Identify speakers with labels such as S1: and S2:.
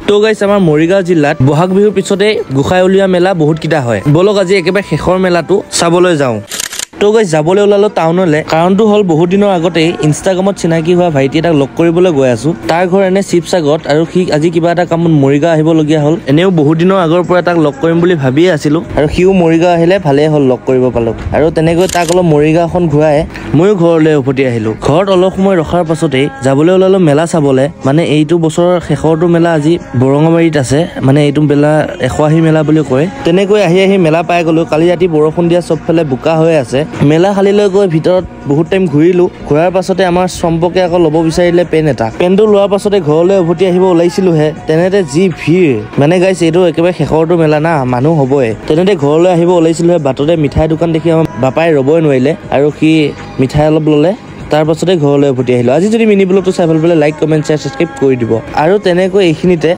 S1: তো গাইছ আমাৰ মৰিগাঁও জিলাত বহাগ বিহুৰ পিছতে গোসাই উলিয়া মেলা বহুত কিটা হয় বলক আজি একেবাৰে শেষৰ মেলাটো চাবলৈ যাওঁ তো গাইছ যাবলৈ ওলালো টাউনলৈ কাৰণটো হল বহুত দিনৰ আগতে ইনষ্টাগ্ৰামত চিনাকি হোৱা ভাইটি এটাক লগ কৰিবলৈ গৈ আছো তাৰ ঘৰ এনে শিৱসাগৰত আৰু সি আজি কিবা এটা কামত মৰিগাঁও আহিবলগীয়া হ'ল এনেও বহুত দিনৰ আগৰ পৰা তাক লগ কৰিম বুলি ভাবিয়ে আছিলো আৰু সিও মৰিগাঁও আহিলে ভালেই হ'ল লগ কৰিব পালো আৰু তেনেকৈ তাক অলপ মৰিগাঁওখন ঘূৰাই ময়ো ঘৰলৈ উভতি আহিলো ঘৰত অলপ সময় ৰখাৰ পাছতে যাবলৈ ওলালো মেলা চাবলৈ মানে এইটো বছৰৰ শেষৰটো মেলা আজি বৰঙাবাৰীত আছে মানে এইটো মেলা এশাহী মেলা বুলি কয় তেনেকৈ আহি মেলা পাই গলো কালি ৰাতি বৰষুণ দিয়া চবফালে বোকা হৈ আছে মেলা খালিলৈ গৈ ভিতৰত বহুত টাইম ঘূৰিলো ঘূৰাৰ পাছতে আমাৰ সম্পৰ্কে আকৌ ল'ব বিচাৰিলে পেনটো লোৱাৰ পাছতে ঘৰলৈ উভতি আহিব ওলাইছিলোহে তেনেতে যি ভিৰ মানে গাইছ এইটো একেবাৰে শেষৰটো মেলা না মানুহ হ'বই তেনেতে ঘৰলৈ আহিব ওলাইছিলোহে বাটতে মিঠাই দোকান দেখি আমাৰ বাপাই ৰ'বই নোৱাৰিলে আৰু সি মিঠাই অলপ ল'লে তাৰ পাছতে ঘৰলৈ উভতি আহিলো আজি যদি মিনি ব্লগটো চাই ভাল পালে লাইক কমেণ্ট শ্বেয়াৰ ছাবস্ক্ৰাইব কৰি দিব আৰু তেনেকৈ এইখিনিতে